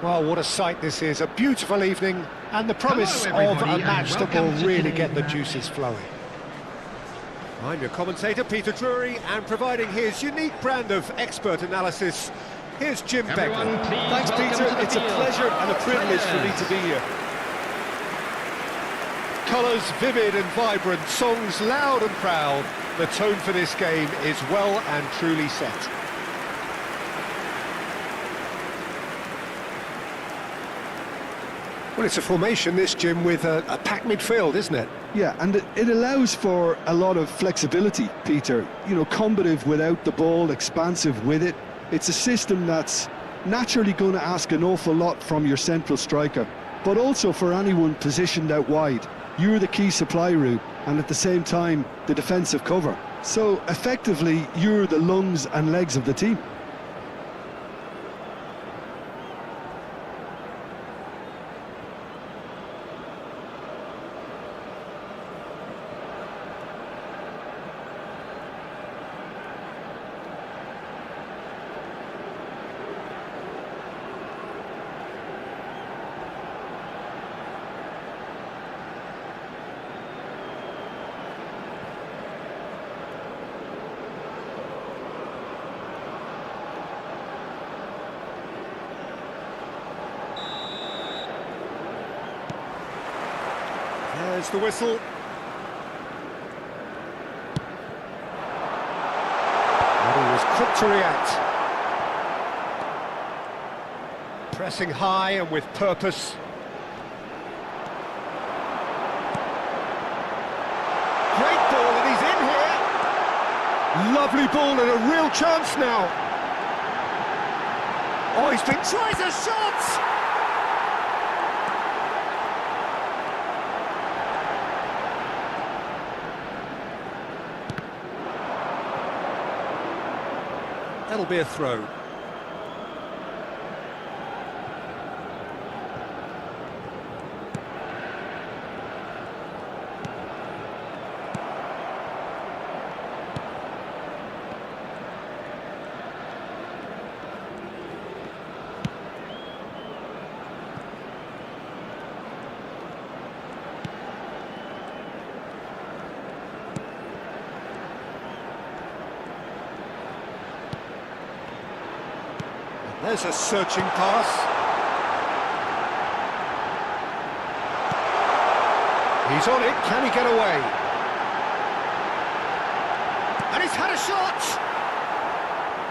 Well, what a sight this is, a beautiful evening, and the promise of a match that will really get the juices flowing. I'm your commentator, Peter Drury, and providing his unique brand of expert analysis, here's Jim Bangla. Thanks, Peter. It's a pleasure and a privilege for me to be here. Colours vivid and vibrant, songs loud and proud. The tone for this game is well and truly set. Well, it's a formation, this, Jim, with a packed midfield, isn't it? Yeah, and it allows for a lot of flexibility, Peter. You know, combative without the ball, expansive with it. It's a system that's naturally going to ask an awful lot from your central striker, but also for anyone positioned out wide. You're the key supply route, and at the same time, the defensive cover. So, effectively, you're the lungs and legs of the team. There's the whistle. And he was quick to react. Pressing high and with purpose. Great ball, and he's in here. Lovely ball and a real chance now. Oh, he's been tries a shot! That'll be a throw. There's a searching pass. He's on it, can he get away? And he's had a shot!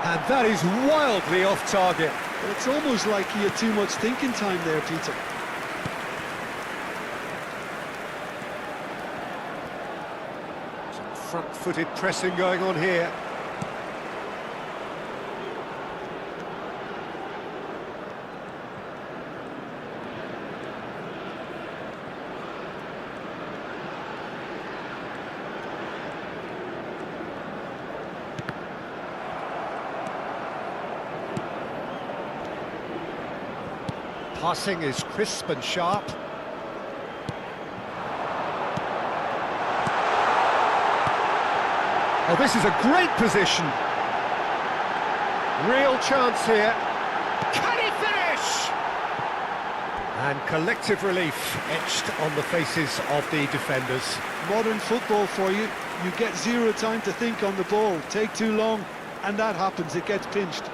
And that is wildly off target. Well, it's almost like he had too much thinking time there, Peter. Some front-footed pressing going on here. Passing is crisp and sharp. Oh, this is a great position. Real chance here. Can he finish? And collective relief etched on the faces of the defenders. Modern football for you. You get zero time to think on the ball. Take too long, and that happens. It gets pinched.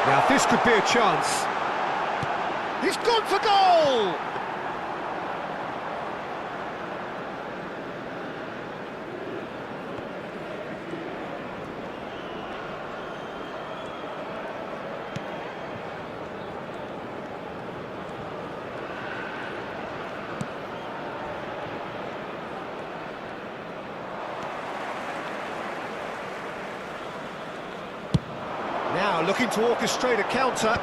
Now this could be a chance. He's gone for goal! Now Now looking to orchestrate a counter.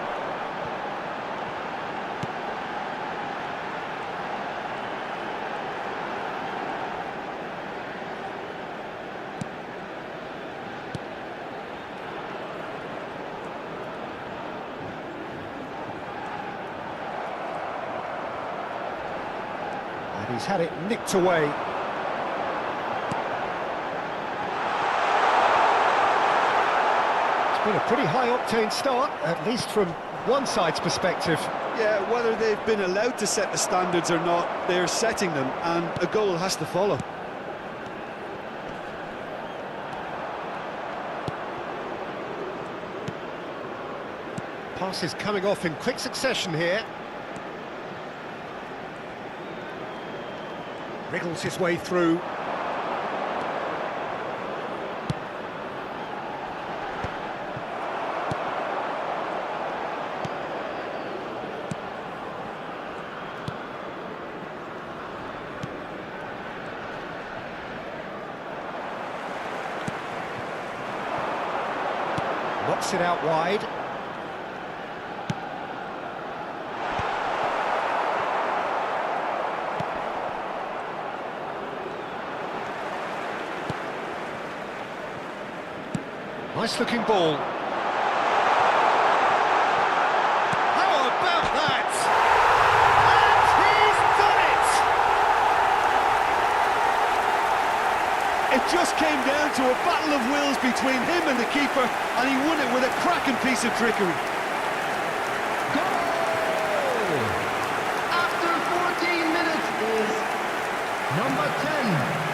And he's had it nicked away. Been a pretty high-octane start, at least from one side's perspective. Yeah, whether they've been allowed to set the standards or not, they're setting them, and a goal has to follow. Passes coming off in quick succession here. Wriggles his way through. Knocks it out wide. Nice looking ball. How about that? And he's done it! It just came down to a battle of wills between him and the keeper, and he won it with a cracking piece of trickery. Goal! After 14 minutes is number 10.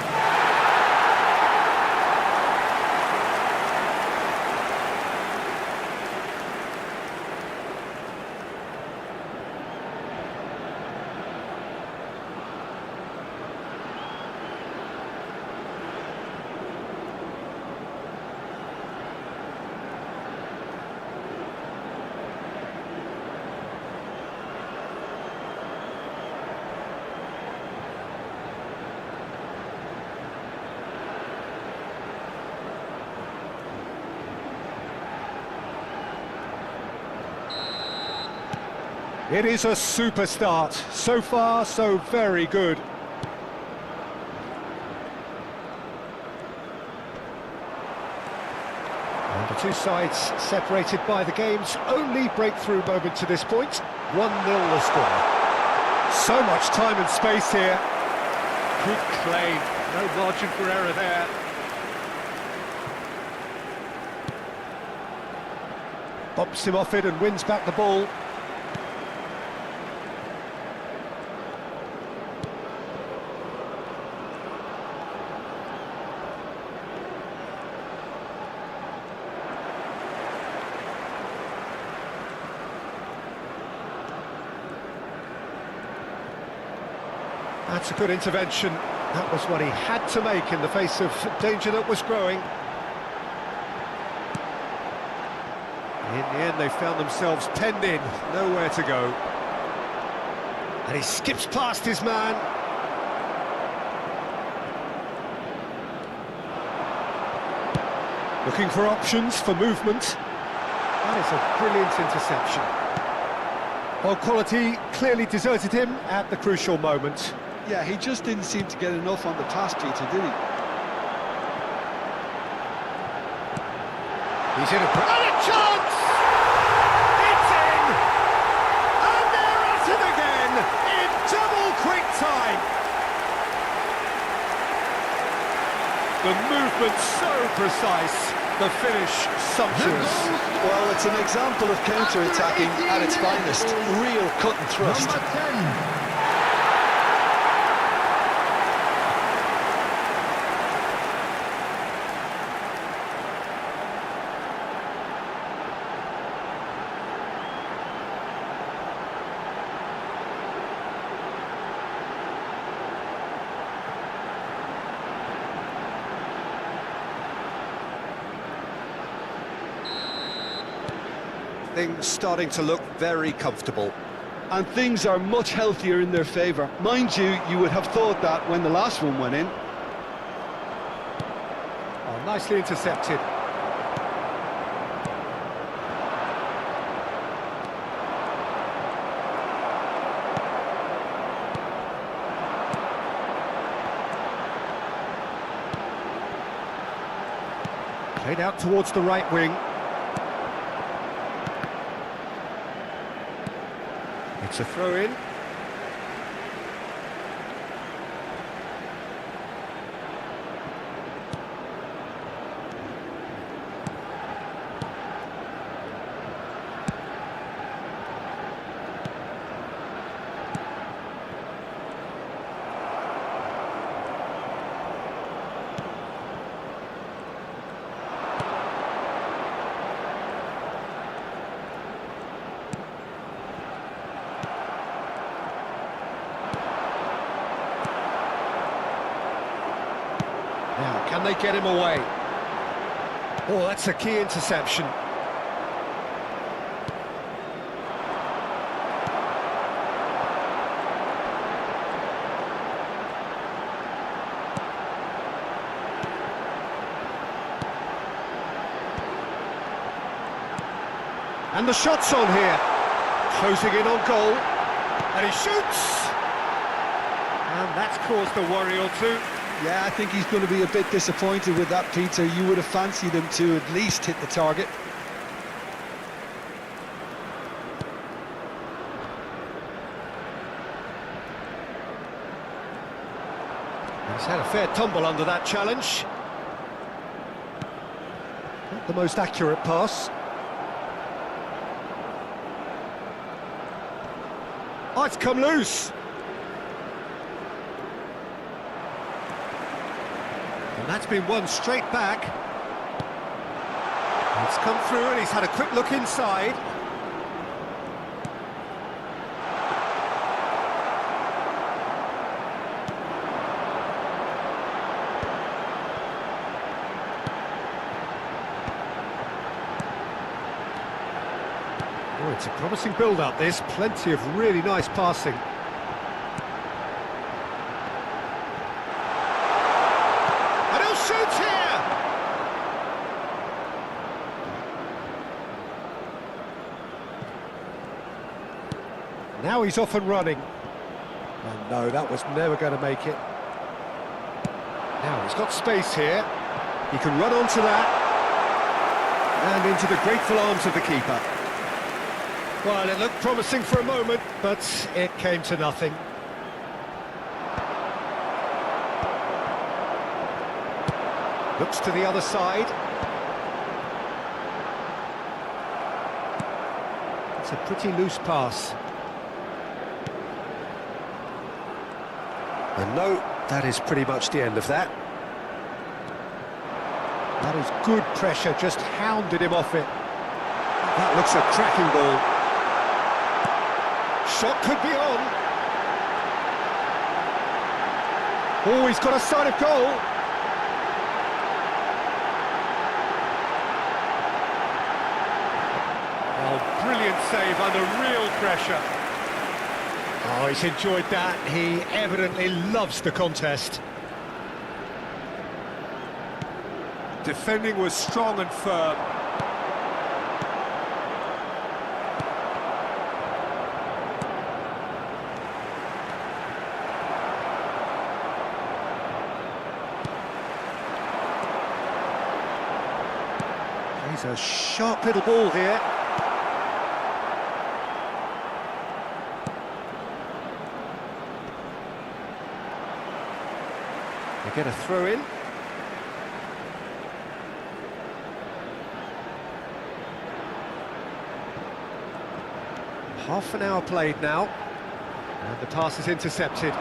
It is a super start. So far, so very good. And the two sides separated by the game's only breakthrough moment to this point. 1-0 the score. So much time and space here. Good claim. No margin for error there. Bumps him off it and wins back the ball. That's a good intervention. That was what he had to make in the face of danger that was growing. In the end, they found themselves penned in, nowhere to go. And he skips past his man. Looking for options for movement. That is a brilliant interception. Well, quality clearly deserted him at the crucial moment. Yeah, he just didn't seem to get enough on the task, Peter, did he? He's in a chance! It's in! And they're at it again in double quick time! The movement so precise, the finish sumptuous. Well, it's an example of counter-attacking at its finest. Real cut and thrust. Number 10. Things starting to look very comfortable. And things are much healthier in their favour. Mind you, you would have thought that when the last one went in. Oh, nicely intercepted. Played out towards the right wing. It's a throw-in. Now, can they get him away? Oh, that's a key interception. And the shot's on here. Closing in on goal. And he shoots! And that's caused a worry or two. Yeah, I think he's going to be a bit disappointed with that, Peter. You would have fancied him to at least hit the target. He's had a fair tumble under that challenge. Not the most accurate pass. Oh, it's come loose. And that's been won straight back. It's come through and he's had a quick look inside. Oh, it's a promising build-up, this. Plenty of really nice passing. Shoots here! Now he's off and running. Oh no, that was never going to make it. Now he's got space here. He can run onto that. And into the grateful arms of the keeper. Well, it looked promising for a moment, but it came to nothing. Looks to the other side. It's a pretty loose pass. And no, that is pretty much the end of that. That is good pressure, just hounded him off it. That looks a cracking ball. Shot could be on. Oh, he's got a sight of goal. Brilliant save under real pressure. Oh, he's enjoyed that. He evidently loves the contest. Defending was strong and firm. He's a sharp little ball here. They get a throw in. Half an hour played now. And the pass is intercepted.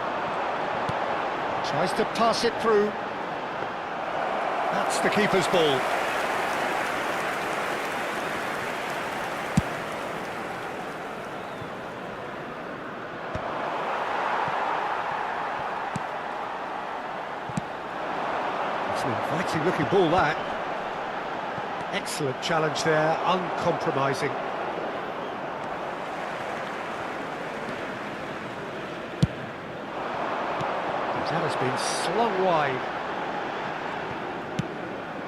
Tries to pass it through. That's the keeper's ball. It's an inviting looking ball, that. Excellent challenge there, uncompromising. That has been slung wide.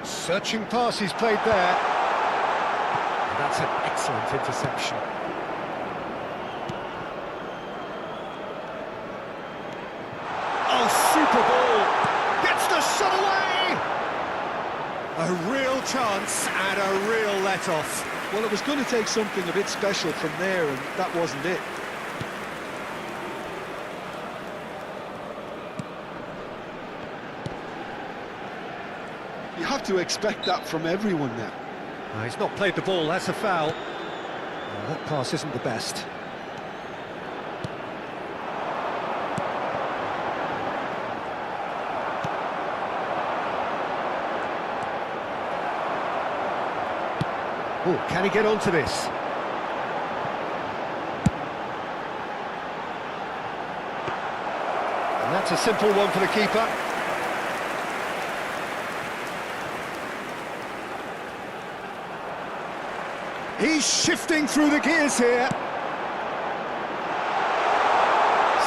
Searching pass he's played there. And that's an excellent interception. Oh, super ball! Gets the shot away! A real chance and a real let-off. Well, it was going to take something a bit special from there, and that wasn't it. You have to expect that from everyone now. He's not played the ball, that's a foul. Well, that pass isn't the best. Oh, can he get onto this? And that's a simple one for the keeper. He's shifting through the gears here.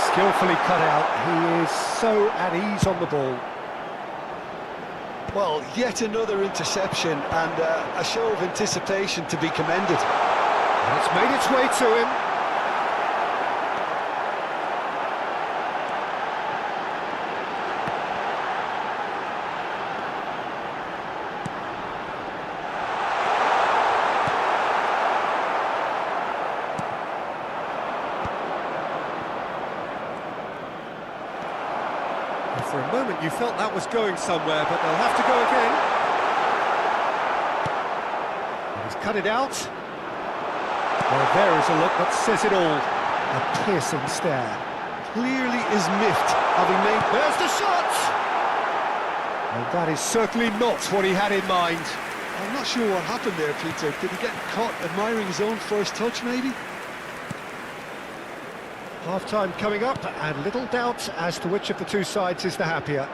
Skillfully cut out. He is so at ease on the ball. Well, yet another interception and a show of anticipation to be commended. And it's made its way to him. For a moment you felt that was going somewhere, but they'll have to go again. And he's cut it out. Well, there is a look that says it all. A piercing stare. Clearly is miffed, having made... There's the shot! And that is certainly not what he had in mind. I'm not sure what happened there, Peter. Did he get caught admiring his own first touch, maybe? Half-time coming up, and little doubt as to which of the two sides is the happier.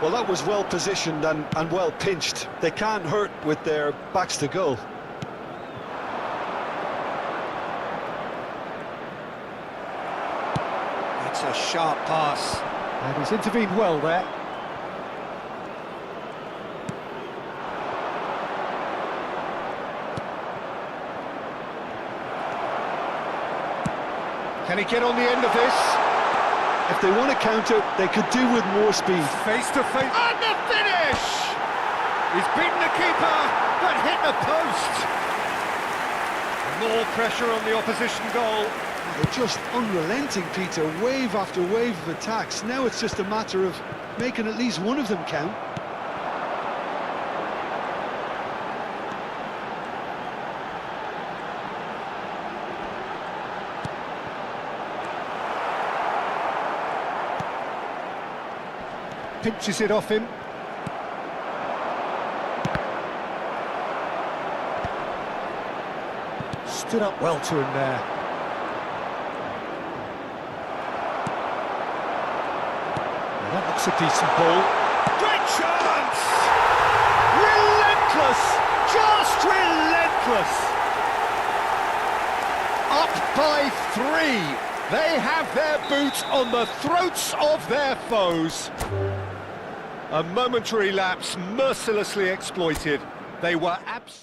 Well, that was well positioned and well pinched. They can't hurt with their backs to goal. It's a sharp pass, and he's intervened well there. Can he get on the end of this? If they want to counter, they could do with more speed. Face to face, and the finish! He's beaten the keeper, but hit the post. More pressure on the opposition goal. They're just unrelenting, Peter. Wave after wave of attacks. Now it's just a matter of making at least one of them count. Pinches it off him. Stood up well to him there. Well, that looks a decent ball. Great chance! Relentless! Just relentless! Up by 3. They have their boot on the throats of their foes. A momentary lapse mercilessly exploited. They were absolutely...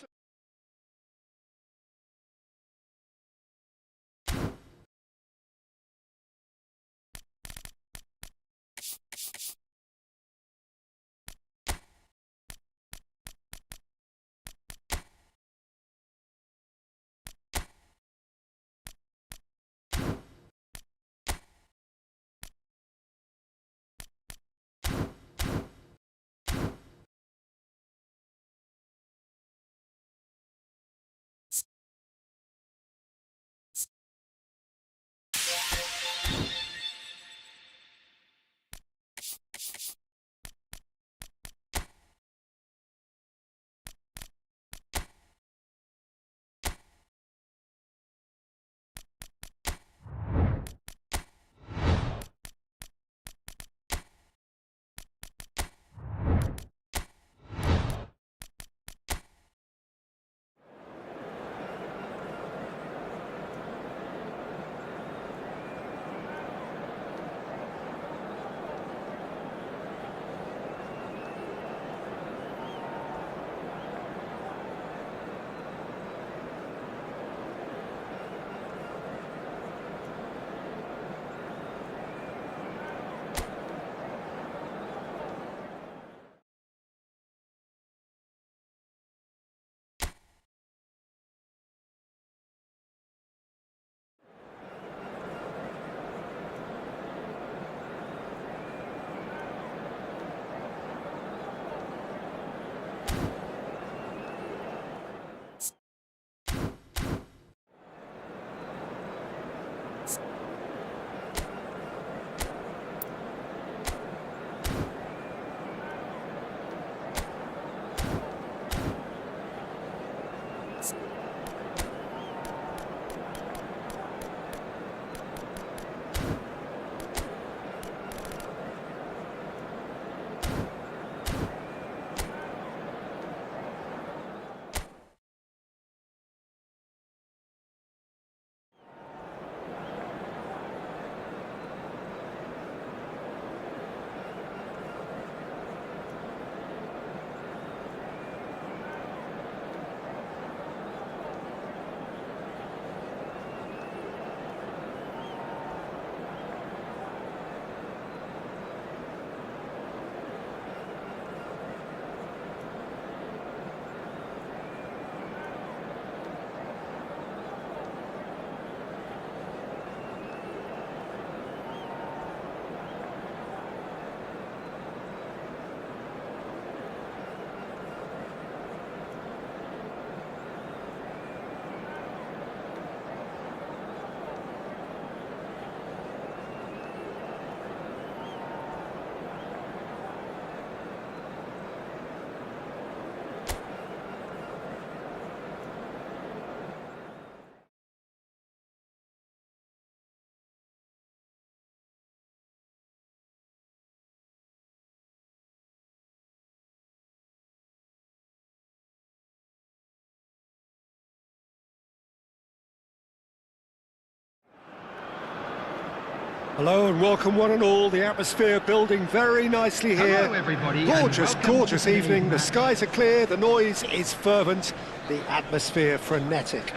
Hello and welcome one and all. The atmosphere building very nicely here. Hello everybody. Gorgeous, and welcome gorgeous to today's evening. The match. skies are clear, the noise is fervent, the atmosphere frenetic.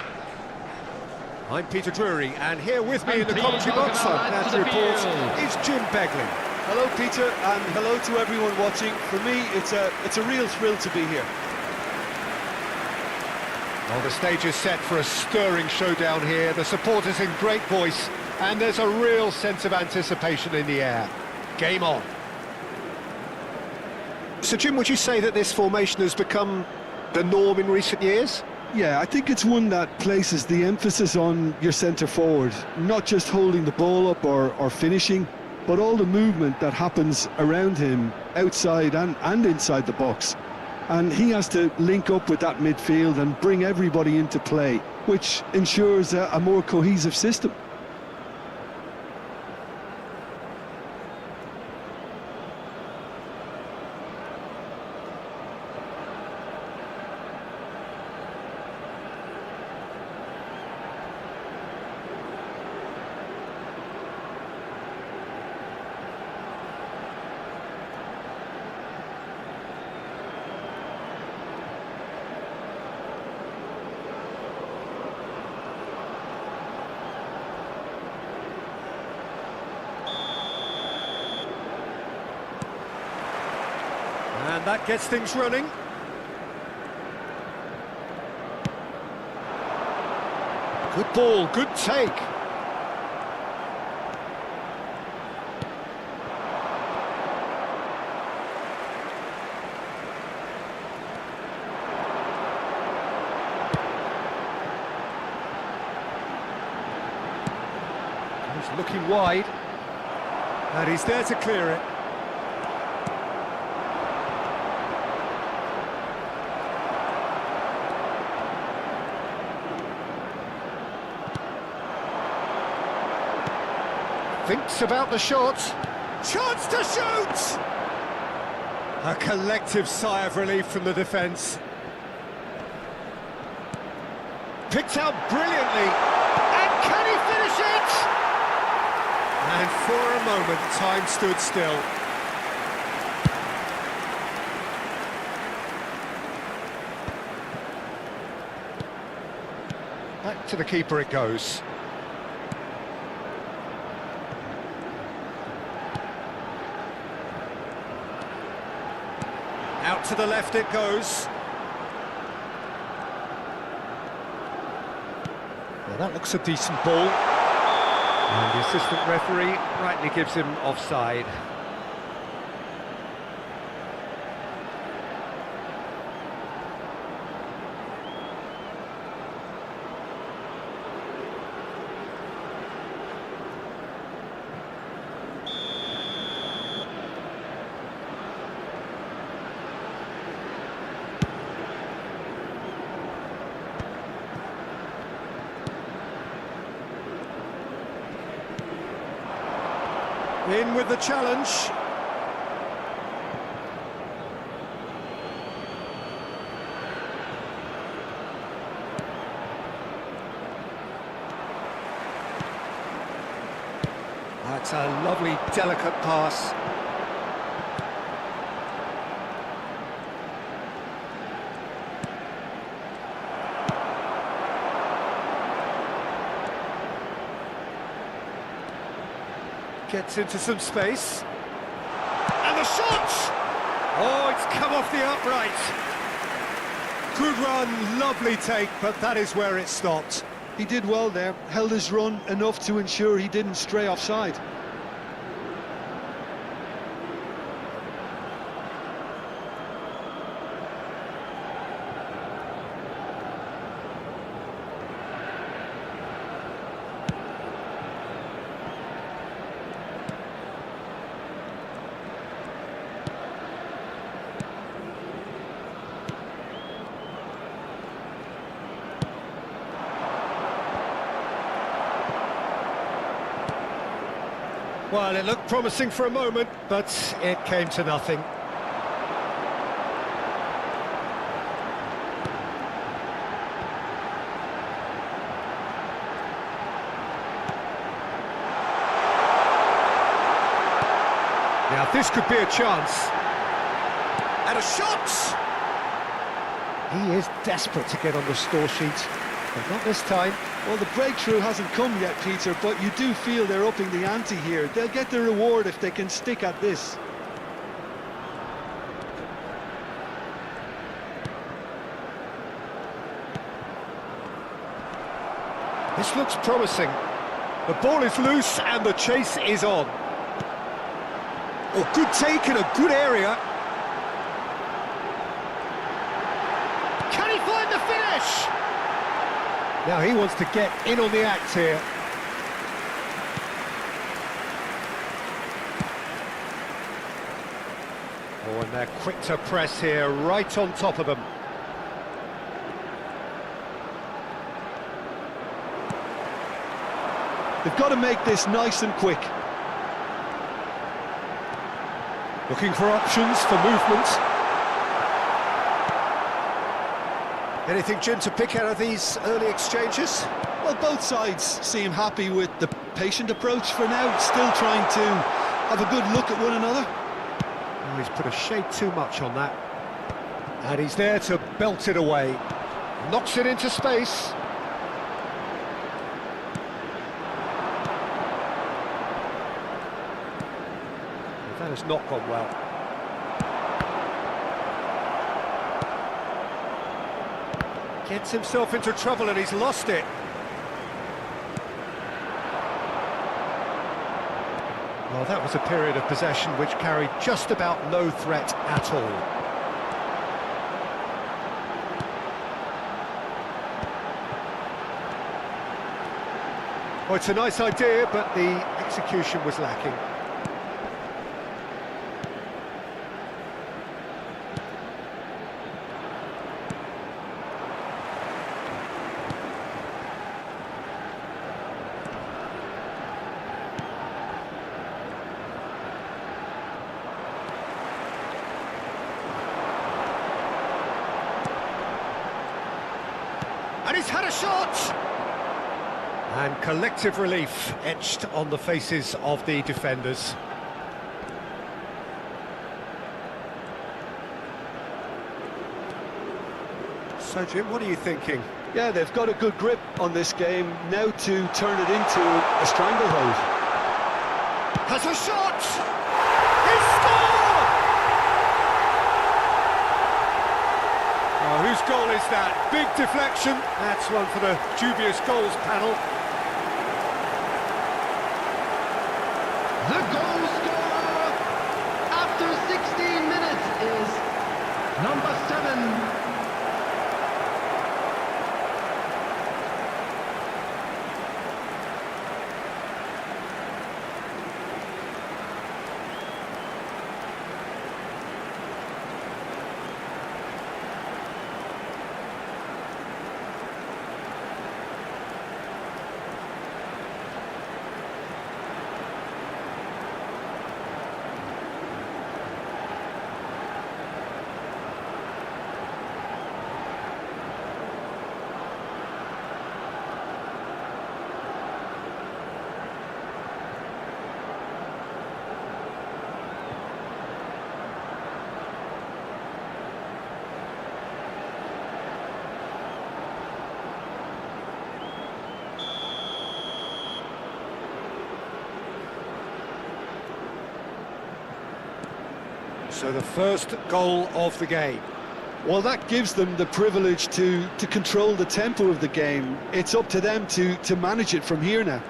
I'm Peter Drury, and here with me in the please commentary welcome box, our I'm lads glad to to the report, field. is Jim Begley. Hello, Peter, and hello to everyone watching. For me, it's a real thrill to be here. Well, the stage is set for a stirring showdown here. The supporters in great voice, and there's a real sense of anticipation in the air. Game on. So, Jim, would you say that this formation has become the norm in recent years? Yeah, I think it's one that places the emphasis on your centre forward, not just holding the ball up or finishing, but all the movement that happens around him, outside and inside the box. And he has to link up with that midfield and bring everybody into play, which ensures a more cohesive system. And that gets things running. Good ball, good take. He's looking wide. And he's there to clear it. Thinks about the shot. Chance to shoot! A collective sigh of relief from the defence. Picked out brilliantly. And can he finish it? And for a moment, time stood still. Back to the keeper it goes. Out to the left it goes. Well, that looks a decent ball. And the assistant referee rightly gives him offside. In with the challenge. That's a lovely, delicate pass. Gets into some space. And the shot! Oh, it's come off the upright. Good run, lovely take, but that is where it stopped. He did well there, held his run enough to ensure he didn't stray offside. Well, it looked promising for a moment, but it came to nothing. This could be a chance. And a shot! He is desperate to get on the score sheet, but not this time. Well, the breakthrough hasn't come yet, Peter, but you do feel they're upping the ante here. They'll get the reward if they can stick at this. This looks promising. The ball is loose and the chase is on. Oh, good take in a good area. Can he find the finish? Now he wants to get in on the act here. Oh, and they're quick to press here, right on top of them. They've got to make this nice and quick. Looking for options for movement. Anything, Jim, to pick out of these early exchanges? Well, both sides seem happy with the patient approach for now, still trying to have a good look at one another. Oh, he's put a shade too much on that. And he's there to belt it away. Knocks it into space. That has not gone well. Gets himself into trouble and he's lost it. Well, that was a period of possession which carried just about no threat at all. Well, it's a nice idea, but the execution was lacking. And he's had a shot! And collective relief etched on the faces of the defenders. So, Jim, what are you thinking? Yeah, they've got a good grip on this game, now to turn it into a stranglehold. Has a shot! He scored! Oh, whose goal is that? Big deflection. That's one for the dubious goals panel. The goal scorer after 16 minutes is number 7. So the first goal of the game. Well, that gives them the privilege to control the tempo of the game. It's up to them to manage it from here now.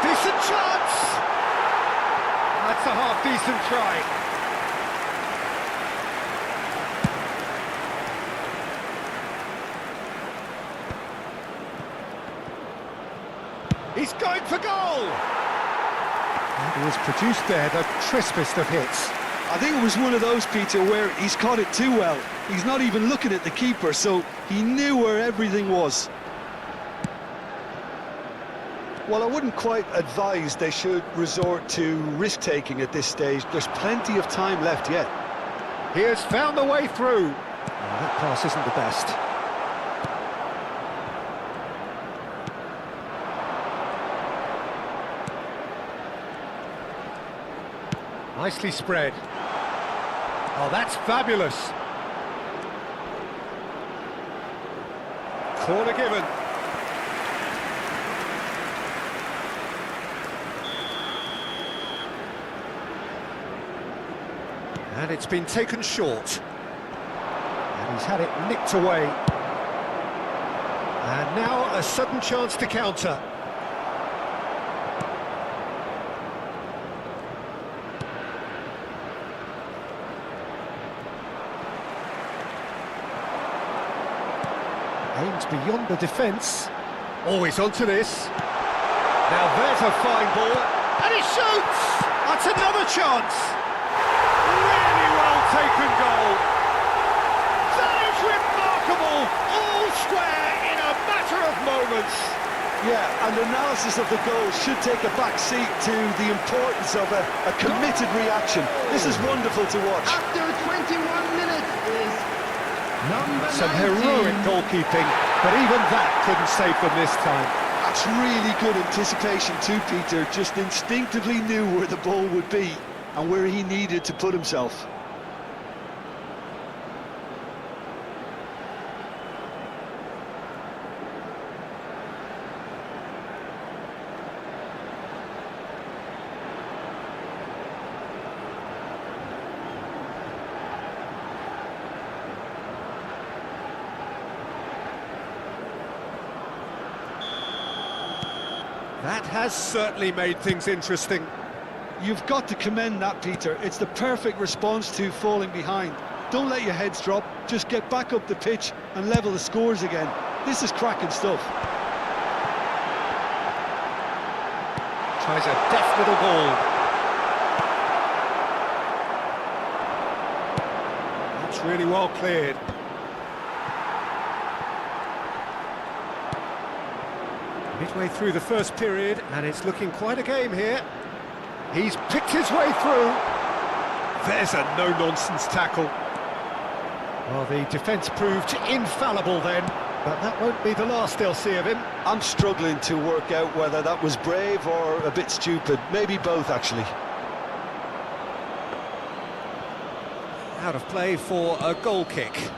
Decent chance! That's a half-decent try. He's going for goal! And he has produced there the crispest of hits. I think it was one of those, Peter, where he's caught it too well. He's not even looking at the keeper, so he knew where everything was. Well, I wouldn't quite advise they should resort to risk-taking at this stage. There's plenty of time left yet. He has found the way through. Oh, that pass isn't the best. Nicely spread. Oh, that's fabulous. Corner given. And it's been taken short. And he's had it nicked away. And now a sudden chance to counter. Aims beyond the defence. Always onto this. Now there's a fine ball. And he shoots! That's another chance. Really well taken goal. That is remarkable. All square in a matter of moments. Yeah, and analysis of the goal should take a back seat to the importance of a committed reaction. This is wonderful to watch. After 21 minutes is number Some 19. heroic goalkeeping, but even that couldn't save them this time. That's really good anticipation too, Peter. Just instinctively knew where the ball would be and where he needed to put himself. That has certainly made things interesting. You've got to commend that, Peter. It's the perfect response to falling behind. Don't let your heads drop, just get back up the pitch and level the scores again. This is cracking stuff. Tries a deft little ball. That's really well cleared. Midway through the first period, and it's looking quite a game here. He's picked his way through. There's a no-nonsense tackle. Well, the defence proved infallible then, but that won't be the last they'll see of him. I'm struggling to work out whether that was brave or a bit stupid. Maybe both, actually. Out of play for a goal kick.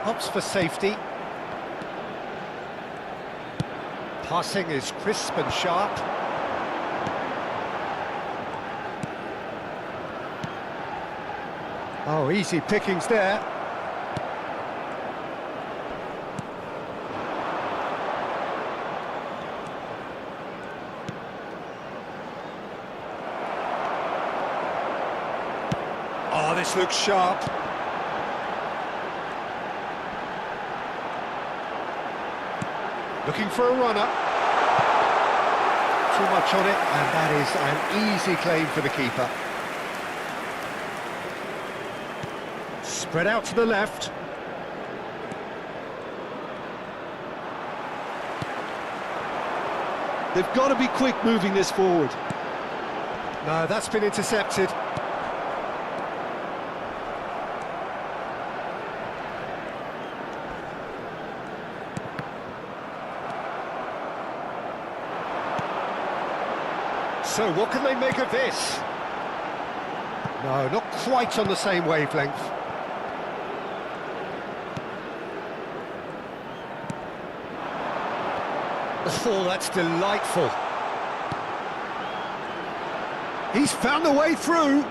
Opts for safety. Passing is crisp and sharp. Oh, easy pickings there. Oh, this looks sharp. Looking for a runner. Too much on it, and that is an easy claim for the keeper. Spread out to the left. They've got to be quick moving this forward. No, that's been intercepted. So what can they make of this? No, not quite on the same wavelength. Oh, that's delightful. He's found a way through.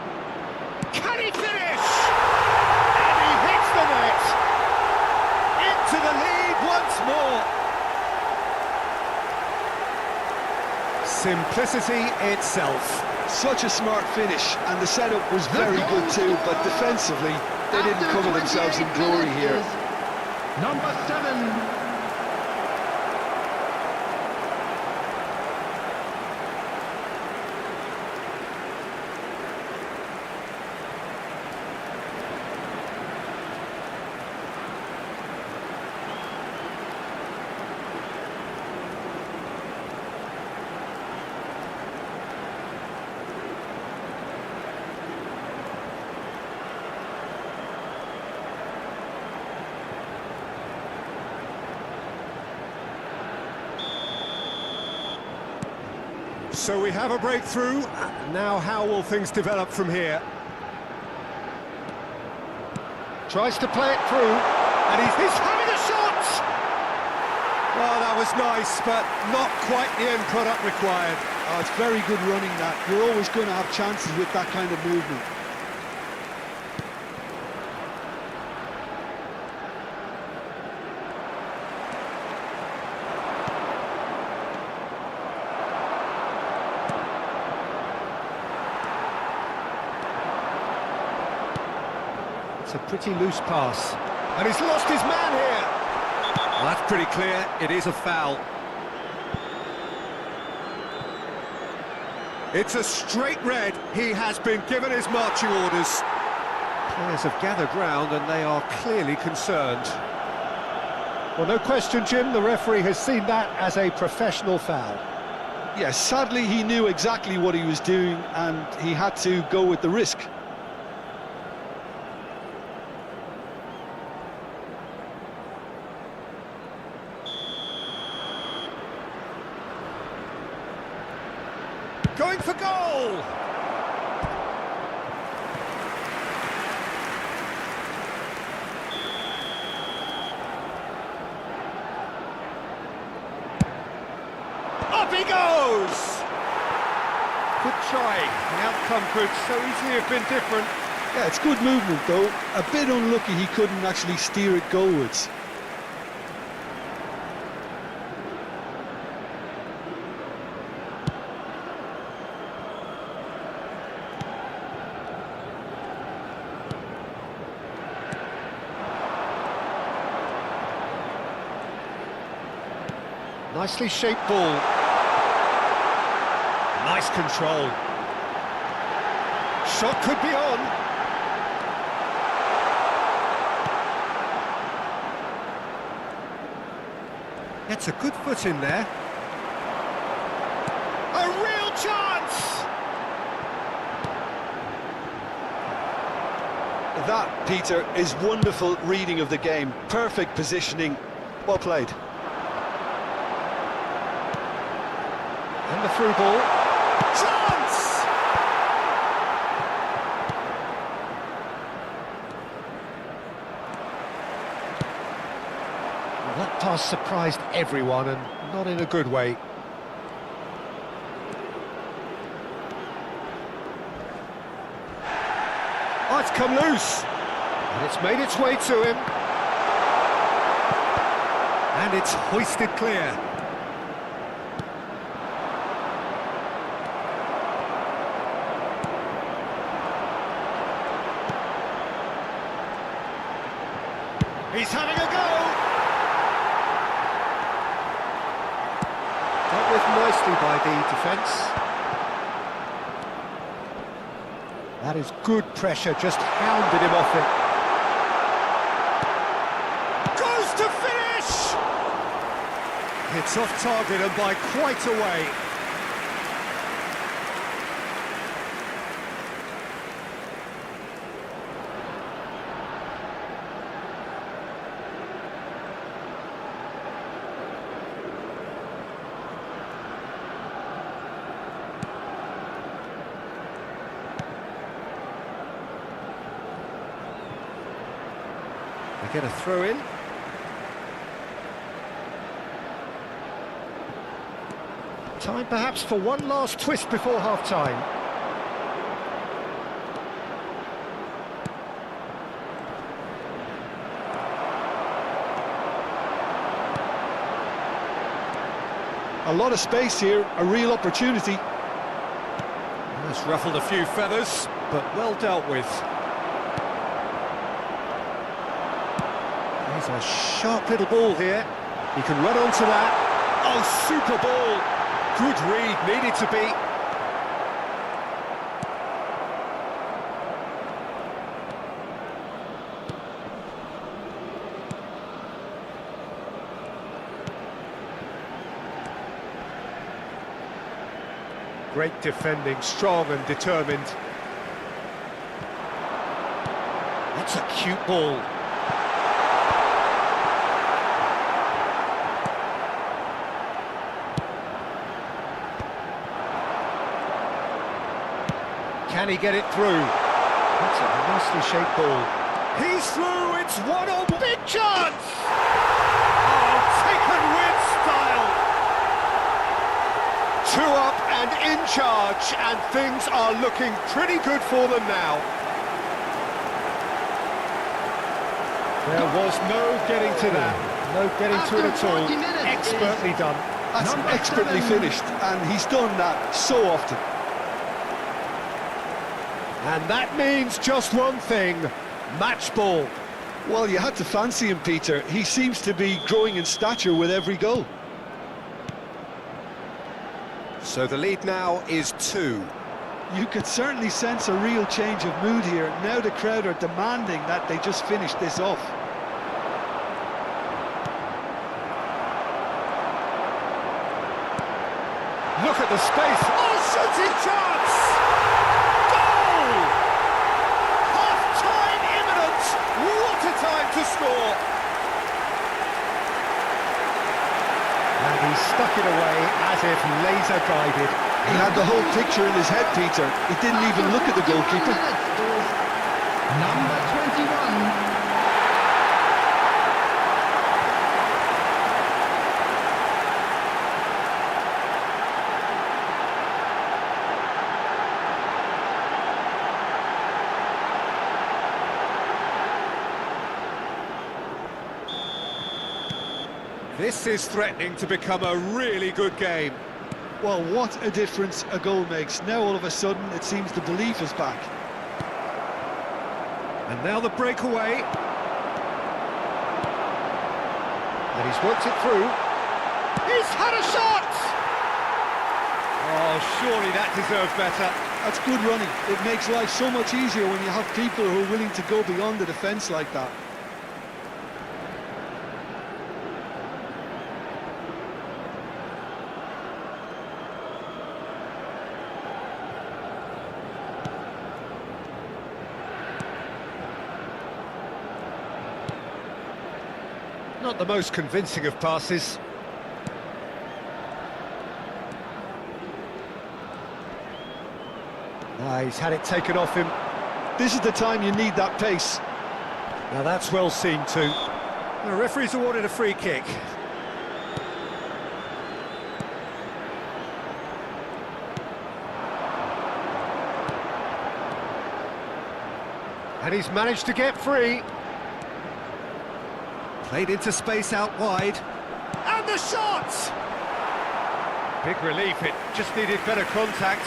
Can he finish? And he hits the net. Into the lead once more. Simplicity itself. Such a smart finish, and the setup was very good too, but defensively, they didn't cover themselves in glory here. Number 7. So we have a breakthrough. Now how will things develop from here? Tries to play it through, and he's having a shot! Well, that was nice, but not quite the end product required. Oh, it's very good running that. You're always going to have chances with that kind of movement. It's a pretty loose pass. And he's lost his man here. Well, that's pretty clear. It is a foul. It's a straight red. He has been given his marching orders. Players have gathered round and they are clearly concerned. Well, no question, Jim, the referee has seen that as a professional foul. Yes, sadly he knew exactly what he was doing and he had to go with the risk. Going for goal! Up he goes! Good try. The outcome could so easily have been different. Yeah, it's good movement though. A bit unlucky he couldn't actually steer it goalwards. Nicely shaped ball. Nice control. Shot could be on. Gets a good foot in there. A real chance! That, Peter, is wonderful reading of the game. Perfect positioning. Well played. And the through ball. Chance! Well, that pass surprised everyone, and not in a good way. Oh, it's come loose. And it's made its way to him. And it's hoisted clear. He's having a go! Dealt with nicely by the defence. That is good pressure, just hounded him off it. Goes to finish! It's off target and by quite a way. They get a throw in. Time perhaps for one last twist before half-time. A lot of space here, a real opportunity. That's ruffled a few feathers, but well dealt with. There's a sharp little ball here. He can run onto that. Oh, super ball. Good read, needed to be. Great defending, strong and determined. That's a cute ball. Can he get it through? That's a nicely shaped ball. He's through, it's 1-on, big chance! Oh, taken with style! 2 up and in charge, and things are looking pretty good for them now. There was no getting to that, no getting to it at all. Expertly done. That's expertly finished, and he's done that so often. And that means just one thing, match ball. Well, you had to fancy him, Peter. He seems to be growing in stature with every goal. So the lead now is 2. You could certainly sense a real change of mood here. Now the crowd are demanding that they just finish this off. Look at the space. Oh, shooting chance! Goal! Half-time imminent. What a time to score! And he stuck it away as if laser-guided. He had the whole picture in his head, Peter. He didn't even look at the goalkeeper. Number 21. This is threatening to become a really good game. Well, what a difference a goal makes. Now all of a sudden it seems the belief is back. And now the breakaway. And he's worked it through. He's had a shot! Oh, surely that deserved better. That's good running. It makes life so much easier when you have people who are willing to go beyond the defence like that. Not the most convincing of passes. He's had it taken off him. This is the time you need that pace. Now that's well seen too. The referee's awarded a free kick. And he's managed to get free. Played into space out wide. And the shot! Big relief, it just needed better contact.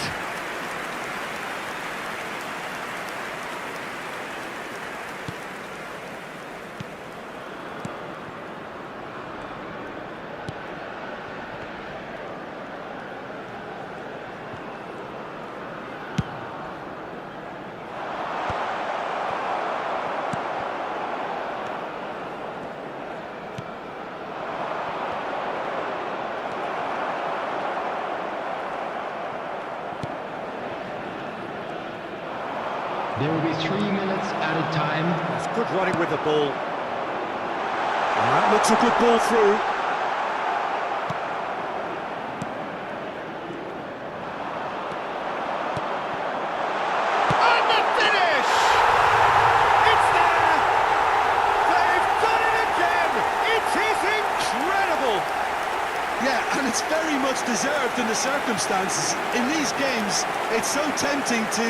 There will be 3 minutes at a time. That's good running with the ball. And that looks a good ball through. And the finish! It's there! They've done it again! It is incredible! Yeah, and it's very much deserved in the circumstances. In these games, it's so tempting to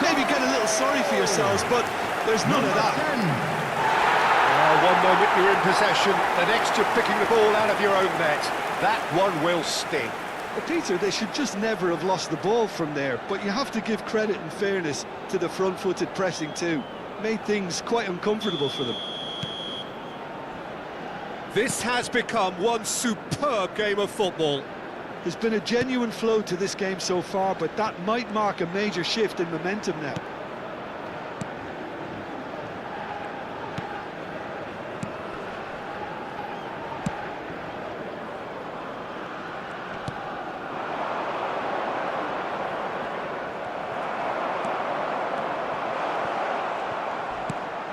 maybe get a little sorry for yourselves, but there's none of that. 1 moment you're in possession, the next you're picking the ball out of your own net. That one will sting. But Peter, they should just never have lost the ball from there, but you have to give credit and fairness to the front-footed pressing too. Made things quite uncomfortable for them. This has become one superb game of football. There's been a genuine flow to this game so far, but that might mark a major shift in momentum now.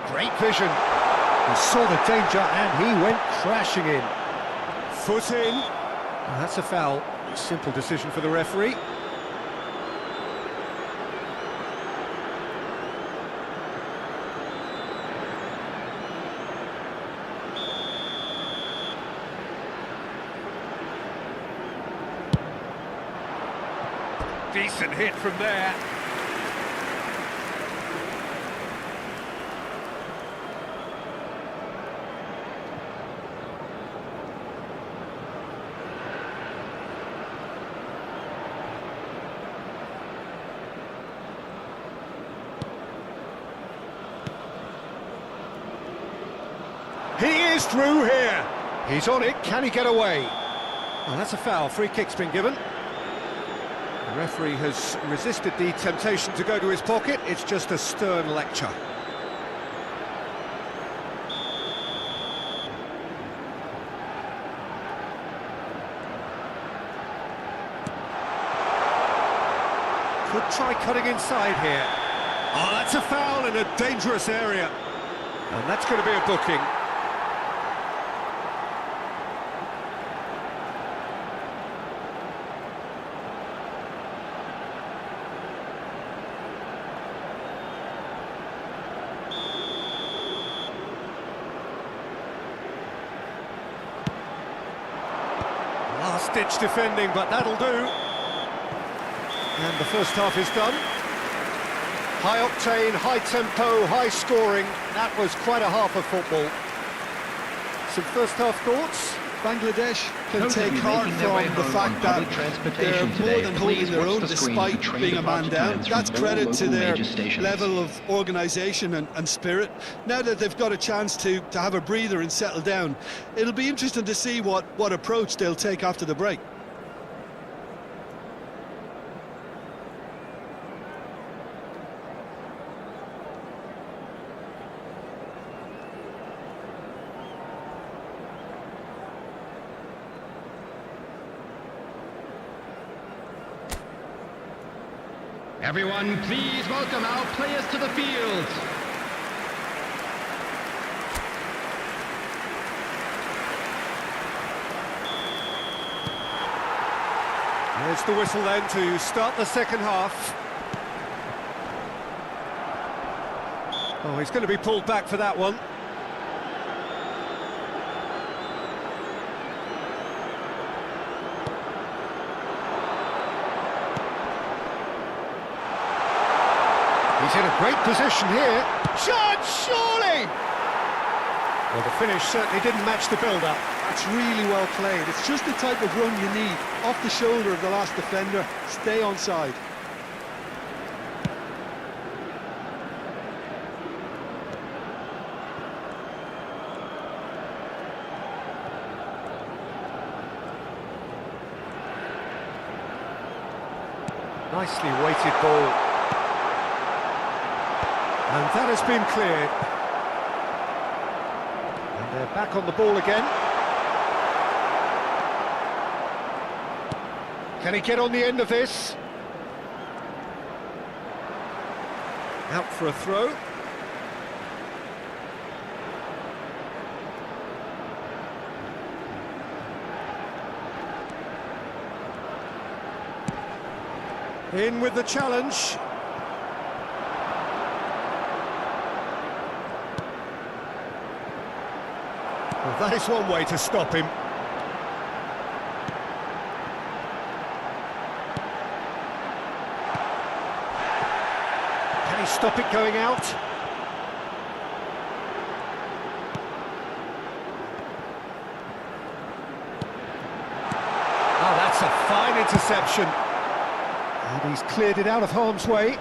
Great vision. He saw the danger and he went crashing in. Foot in. That's a foul. Simple decision for the referee. Decent hit from there. He is through here. He's on it. Can he get away? Oh, that's a foul. Free kick's been given. The referee has resisted the temptation to go to his pocket. It's just a stern lecture. Could try cutting inside here. Oh, that's a foul in a dangerous area. And that's going to be a booking. Last-ditch defending, but that'll do. And the first half is done. High octane, high tempo, high scoring. That was quite a half of football. Some first half thoughts? Bangladesh can take heart from the fact that they're more than holding their own despite being a man down. That's credit to their level of organisation and spirit. Now that they've got a chance to have a breather and settle down, it'll be interesting to see what approach they'll take after the break. Everyone, please welcome our players to the field. There's the whistle then to start the second half. Oh, he's going to be pulled back for that one. He's in a great position here. Shot, surely! Well, the finish certainly didn't match the build-up. That's really well played. It's just the type of run you need. Off the shoulder of the last defender. Stay onside. Nicely weighted ball. And that has been cleared. And they're back on the ball again. Can he get on the end of this? Out for a throw. In with the challenge. Well, that is one way to stop him. Can he stop it going out? Oh, that's a fine interception. And he's cleared it out of harm's way.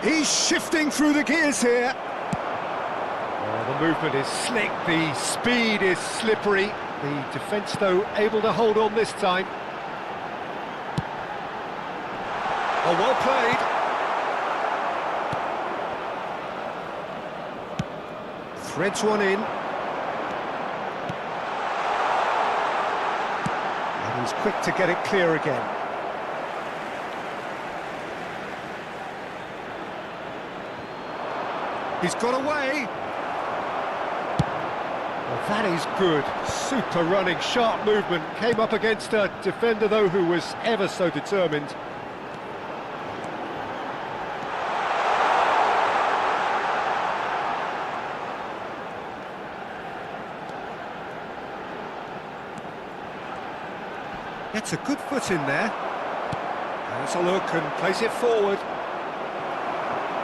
He's shifting through the gears here. Oh, the movement is slick, the speed is slippery. The defence, though, able to hold on this time. Oh, well played. Threads one in. And he's quick to get it clear again. He's got away. Well, that is good. Super running, sharp movement. Came up against a defender, though, who was ever so determined. Gets a good foot in there. Has a look and plays it forward.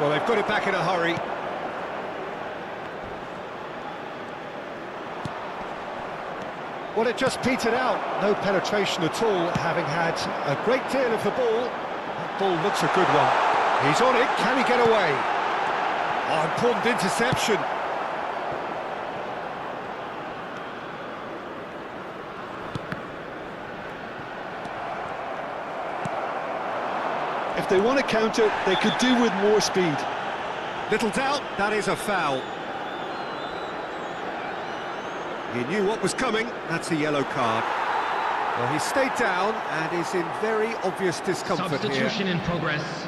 Well, they've got it back in a hurry. Well, it just petered out. No penetration at all, having had a great deal of the ball. That ball looks a good one. He's on it. Can he get away? Oh, important interception. If they want to counter, they could do with more speed. Little doubt, that is a foul. He knew what was coming. That's a yellow card. Well, he stayed down and is in very obvious discomfort here. Substitution in progress.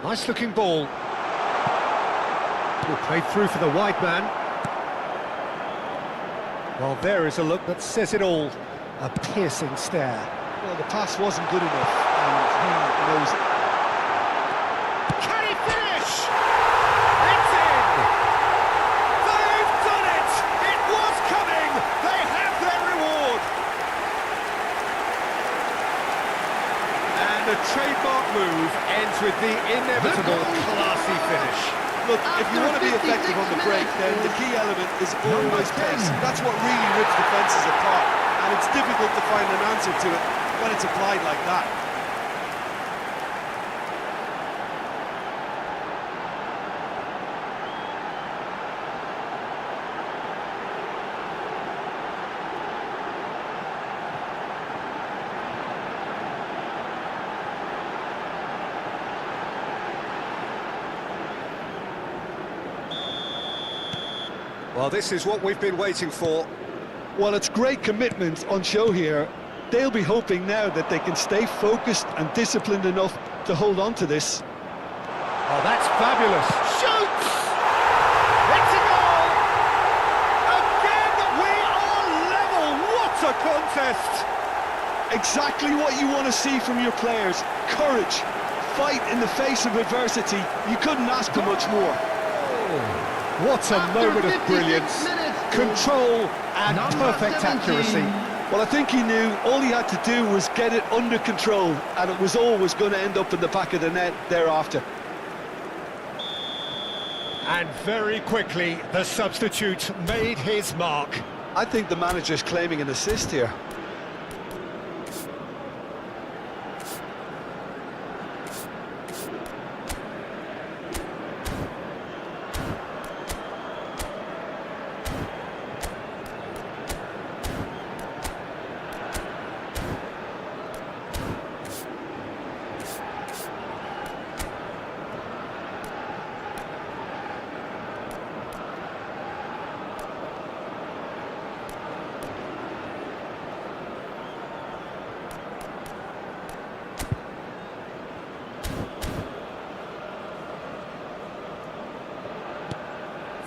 Nice looking ball. Well, played through for the wide man. Well, there is a look that says it all. A piercing stare. Well, the pass wasn't good enough, and he knows it. Can he finish? It's in! They've done it! It was coming! They have their reward! And the trademark move ends with the inevitable classy finish. Look, if you want to be effective on the break, then the key element is always pace. That's what really rips defences apart, and it's difficult to find an answer to it when it's applied like that. Well, this is what we've been waiting for. Well, it's great commitment on show here. They'll be hoping now that they can stay focused and disciplined enough to hold on to this. Oh, that's fabulous. Shoots! It's a goal! Again, we are level! What a contest! Exactly what you want to see from your players. Courage, fight in the face of adversity. You couldn't ask for much more. What a moment of brilliance, control and perfect accuracy. Well, I think he knew all he had to do was get it under control, and it was always going to end up in the back of the net thereafter. And very quickly, the substitute made his mark. I think the manager's claiming an assist here.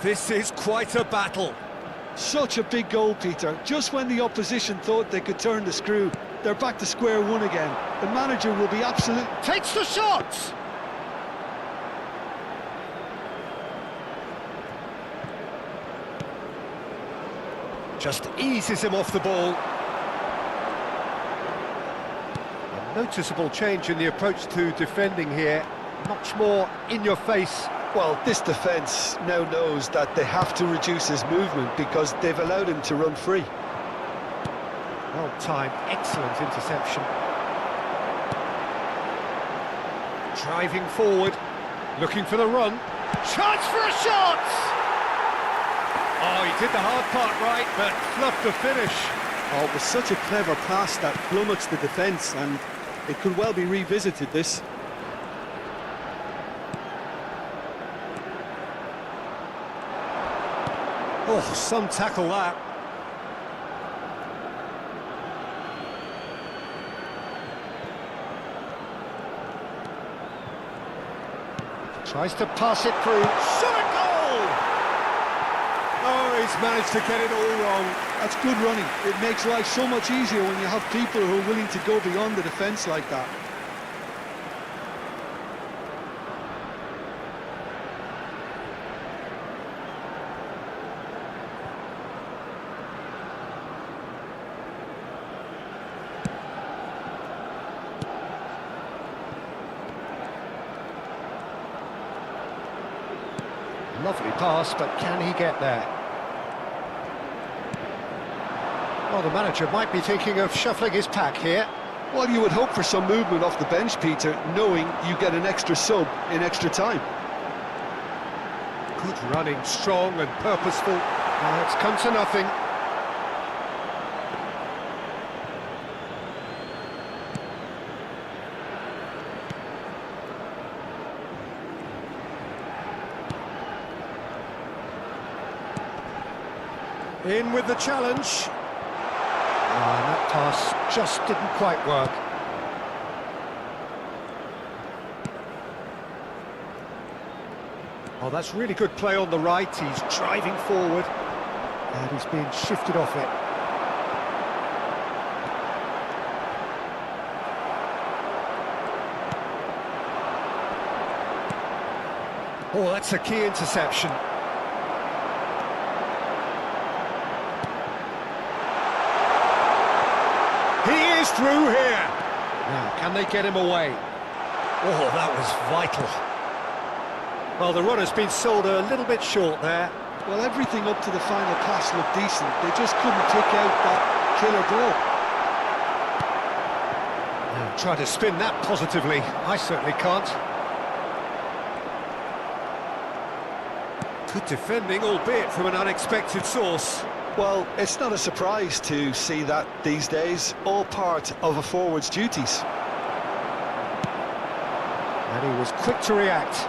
This is quite a battle. Such a big goal, Peter. Just when the opposition thought they could turn the screw, they're back to square one again. The manager will be absolute... Takes the shot! Just eases him off the ball. A noticeable change in the approach to defending here. Much more in your face. Well, this defence now knows that they have to reduce his movement because they've allowed him to run free. Well timed, excellent interception. Driving forward, looking for the run. Chance for a shot! Oh, he did the hard part right, but fluffed the finish. Oh, it was such a clever pass that flummoxed the defence, and it could well be revisited, this. Oh, some tackle that. Tries to pass it through. Shot a goal! Oh, he's managed to get it all wrong. That's good running. It makes life so much easier when you have people who are willing to go beyond the defence like that. Lovely pass, but can he get there? Well, the manager might be thinking of shuffling his pack here. Well, you would hope for some movement off the bench, Peter, knowing you get an extra sub in extra time. Good running, strong and purposeful. It's come to nothing. In with the challenge. And that pass just didn't quite work. Oh, that's really good play on the right. He's driving forward. And he's being shifted off it. Oh, that's a key interception. He is through here. Now, can they get him away? Oh, that was vital. Well, the run has been sold a little bit short there. Well, everything up to the final pass looked decent. They just couldn't pick out that killer ball. Try to spin that positively. I certainly can't. Good defending, albeit from an unexpected source. Well, it's not a surprise to see that these days, all part of a forward's duties. And he was quick to react.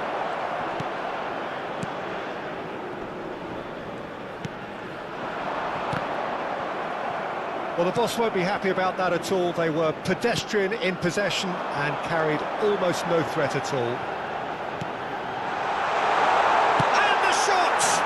Well, the boss won't be happy about that at all. They were pedestrian in possession and carried almost no threat at all. And the shot!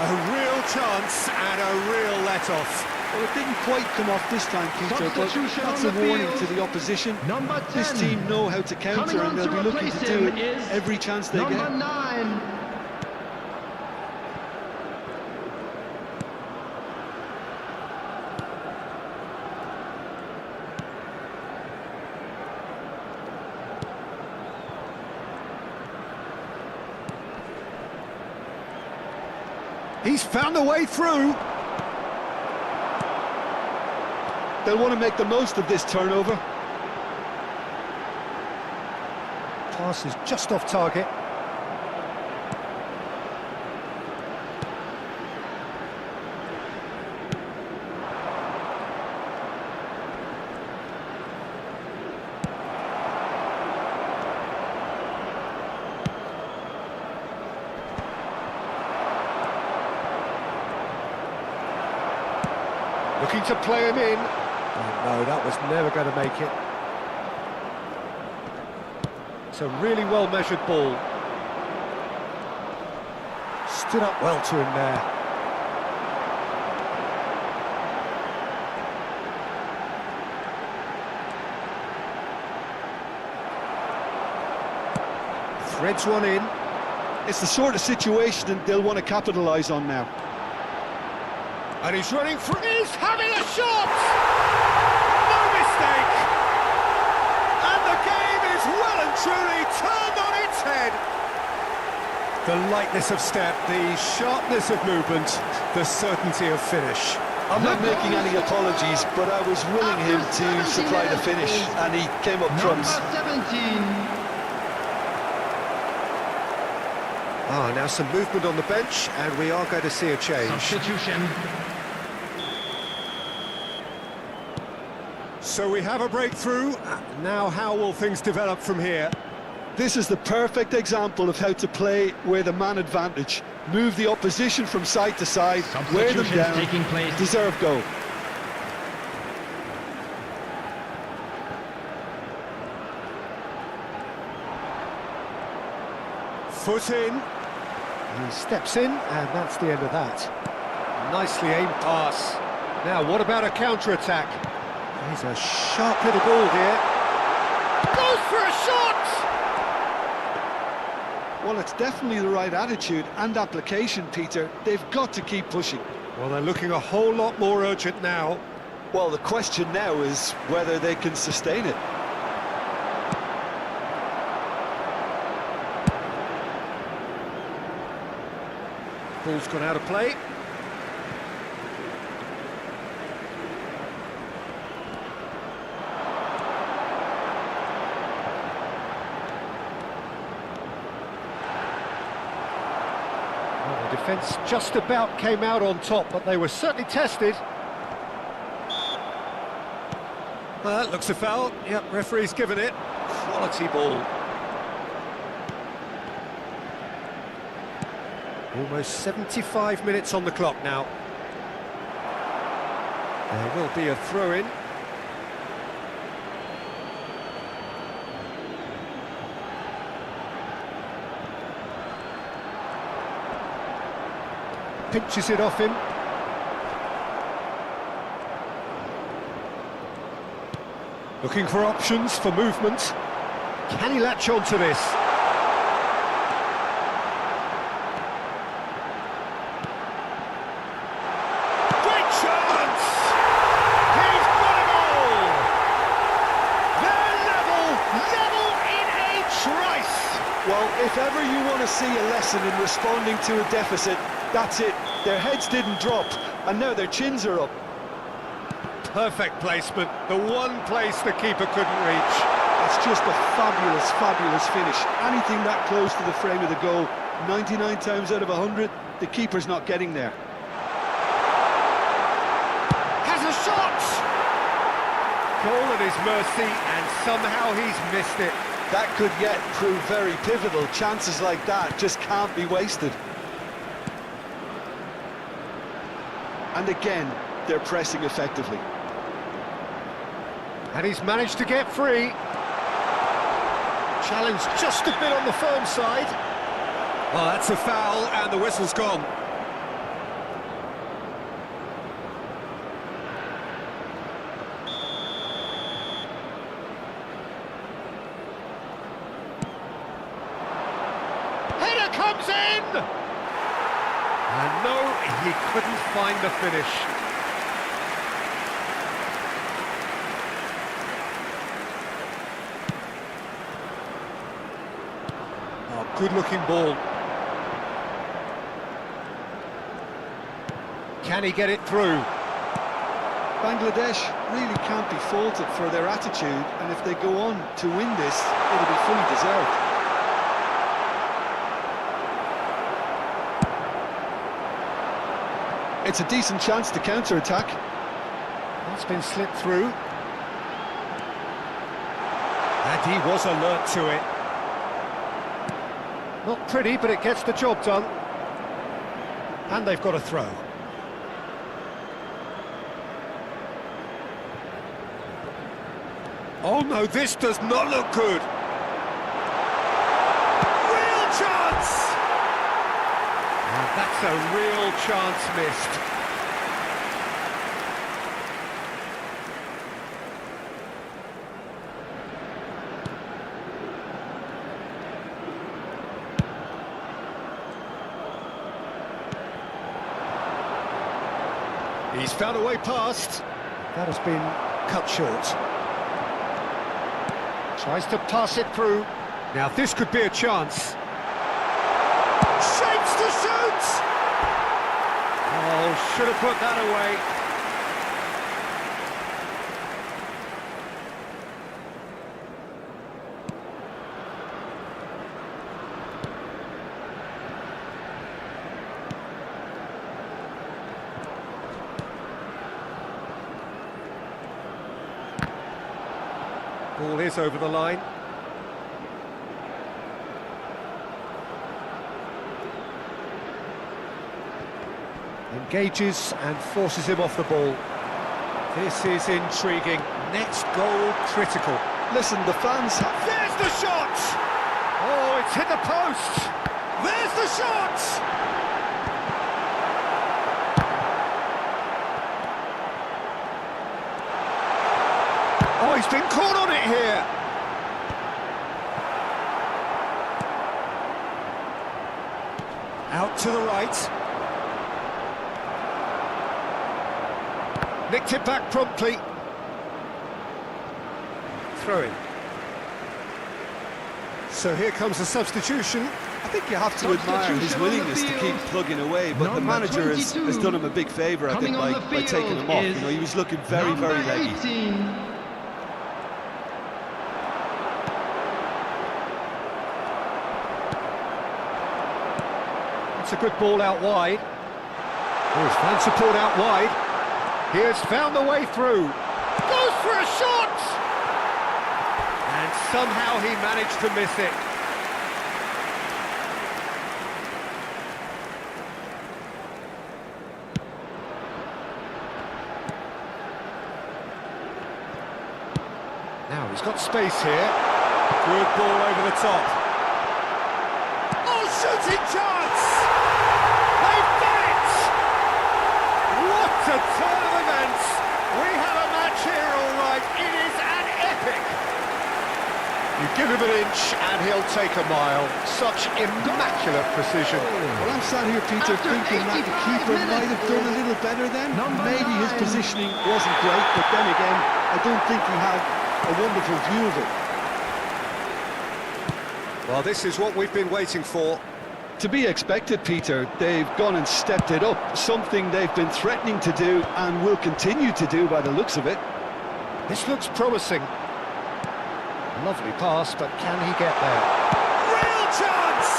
A real chance and a real let-off. Well, it didn't quite come off this time, Peter, but that's a warning to the opposition. Number 10. This team know how to counter and they'll be looking to do it every chance they get. Number 9. He's found a way through. They'll want to make the most of this turnover. Pass is just off target. Looking to play him in. Oh, no, that was never going to make it. It's a really well-measured ball. Stood up well to him there. Threads one in. It's the sort of situation that they'll want to capitalise on now. And he's running through. He's having a shot! No mistake! And the game is well and truly turned on its head. The lightness of step, the sharpness of movement, the certainty of finish. I'm not making any apologies, but I was willing him to supply the finish, and he came up trumps. Number 17. Now some movement on the bench, and we are going to see a change. Substitution. So we have a breakthrough. Now how will things develop from here? This is the perfect example of how to play with a man advantage. Move the opposition from side to side, wear them down, taking place. deserve goal. Foot in. He steps in, and that's the end of that. Nicely aimed pass. Now, what about a counter-attack? He's a sharp little ball here. Goes for a shot! Well, it's definitely the right attitude and application, Peter. They've got to keep pushing. Well, they're looking a whole lot more urgent now. Well, the question now is whether they can sustain it. Ball's gone out of play. Well, the defence just about came out on top, but they were certainly tested. That looks a foul. Yep, referee's given it. Quality ball. Almost 75 minutes on the clock now. There will be a throw-in. Pinches it off him. Looking for options for movement. Can he latch on to this? Great chance! He's got a goal! They're level in a trice! Well, if ever you want to see a lesson in responding to a deficit, that's it. Their heads didn't drop, and now their chins are up. Perfect placement, the one place the keeper couldn't reach. It's just a fabulous, fabulous finish. Anything that close to the frame of the goal, 99 times out of 100, the keeper's not getting there. Has a shot! Goal at his mercy, and somehow he's missed it. That could yet prove very pivotal. Chances like that just can't be wasted. And again, they're pressing effectively. And he's managed to get free. Challenge just a bit on the firm side. Well, that's a foul, and the whistle's gone. Header comes in! And no, he couldn't find the finish. Good-looking ball. Can he get it through? Bangladesh really can't be faulted for their attitude, and if they go on to win this, it'll be fully deserved. It's a decent chance to counter-attack. That's been slipped through. And he was alert to it. Not pretty, but it gets the job done. And they've got a throw. Oh no, this does not look good. Real chance! And that's a real chance missed. He's found a way past. That has been cut short. Tries to pass it through. Now this could be a chance. Shapes to shoot! Oh, should have put that away. Ball is over the line. Engages and forces him off the ball. This is intriguing. Next goal critical. Listen, the fans have... There's the shot! Oh, it's hit the post! There's the shot! Oh, he's been caught on it here. Out to the right. Nicked it back promptly. Throw in. So here comes the substitution. I think you have to admire his willingness to keep plugging away, but the manager has done him a big favour, I think, by taking him off. You know, he was looking very leggy. 18. It's a good ball out wide. Here's fan support out wide. Here's found the way through. Goes for a shot! And somehow he managed to miss it. Now he's got space here. Good ball over the top. Oh, shooting chance! They've done it! What a turn of events! We have a match here, all right. It is an epic. You give him an inch and he'll take a mile. Such immaculate precision. Well, I'm sat here, Peter, thinking that the keeper might have done a little better then. Maybe his positioning wasn't great, but then again, I don't think he had a wonderful view of it. Well, this is what we've been waiting for. To be expected, Peter. They've gone and stepped it up, something they've been threatening to do and will continue to do by the looks of it. This looks promising. Lovely pass, but can he get there? Real chance!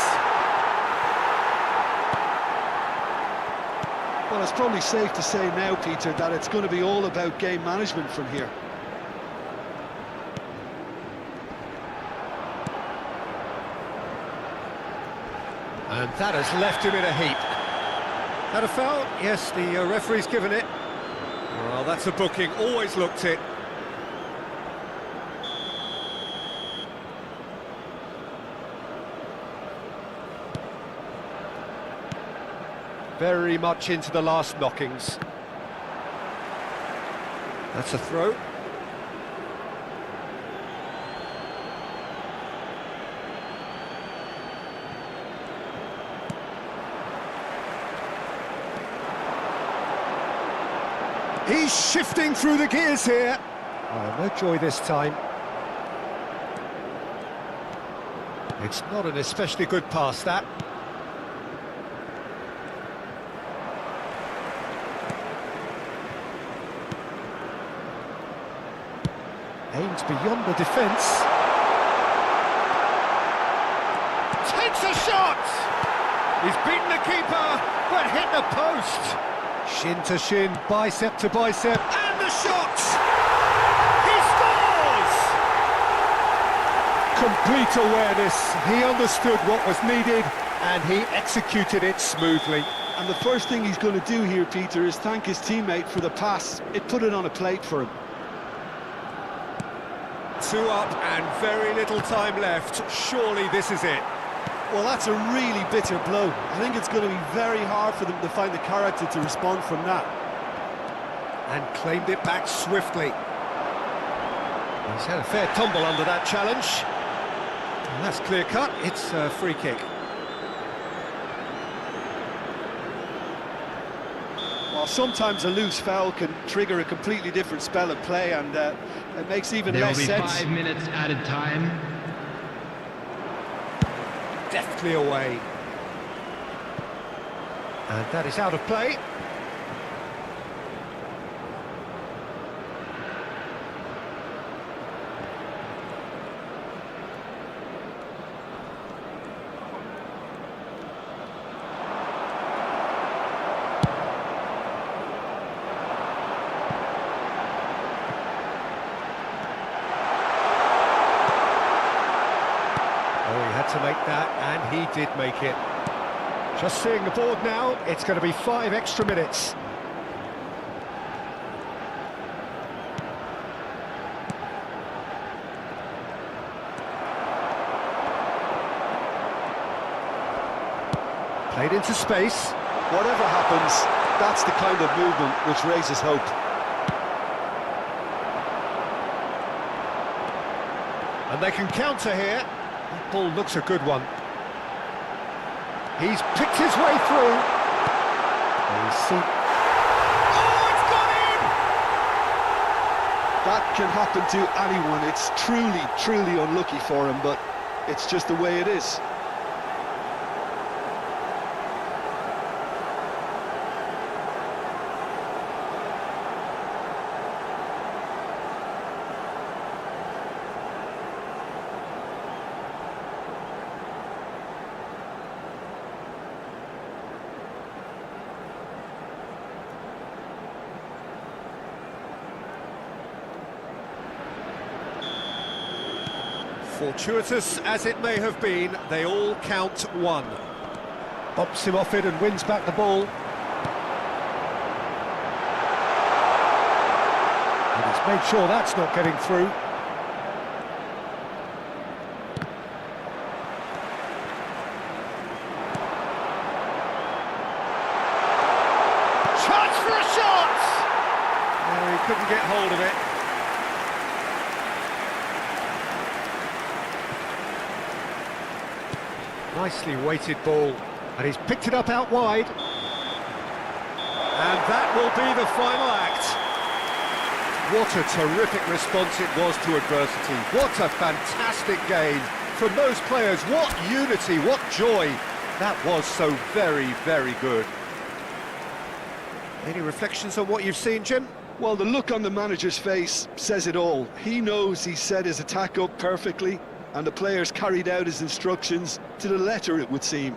Well, it's probably safe to say now, Peter, that it's going to be all about game management from here. And that has left him in a heap. That a foul? Yes, the referee's given it. Well, that's a booking, always looked it. Very much into the last knockings. That's a throw. He's shifting through the gears here. Oh, no joy this time. It's not an especially good pass, that. Aims beyond the defence. Takes a shot! He's beaten the keeper, but hit the post. Shin to shin, bicep to bicep, and the shot! He scores! Complete awareness. He understood what was needed, and he executed it smoothly. And the first thing he's going to do here, Peter, is thank his teammate for the pass. It put it on a plate for him. 2 up and very little time left. Surely this is it. Well, that's a really bitter blow. I think it's going to be very hard for them to find the character to respond from that. And claimed it back swiftly. He's had a fair tumble under that challenge. And that's clear cut. It's a free kick. Well, sometimes a loose foul can trigger a completely different spell of play, and it makes even There will less be sense. 5 minutes added time. Deftly away. And that is out of play. To make that, and he did make it. Just seeing the board now, it's going to be 5 extra minutes. Played into space. Whatever happens, that's the kind of movement which raises hope. And they can counter here. That ball looks a good one. He's picked his way through. Oh, it's gone in! That can happen to anyone. It's truly unlucky for him, but it's just the way it is. Fortuitous as it may have been, they all count one. Bumps him off it and wins back the ball. And he's made sure that's not getting through. Chance for a shot! No, he couldn't get hold of it. Nicely weighted ball, and he's picked it up out wide. And that will be the final act. What a terrific response it was to adversity. What a fantastic game from those players. What unity, what joy. That was so very, very good. Any reflections on what you've seen, Jim? Well, the look on the manager's face says it all. He knows he set his attack up perfectly, and the players carried out his instructions to the letter, it would seem.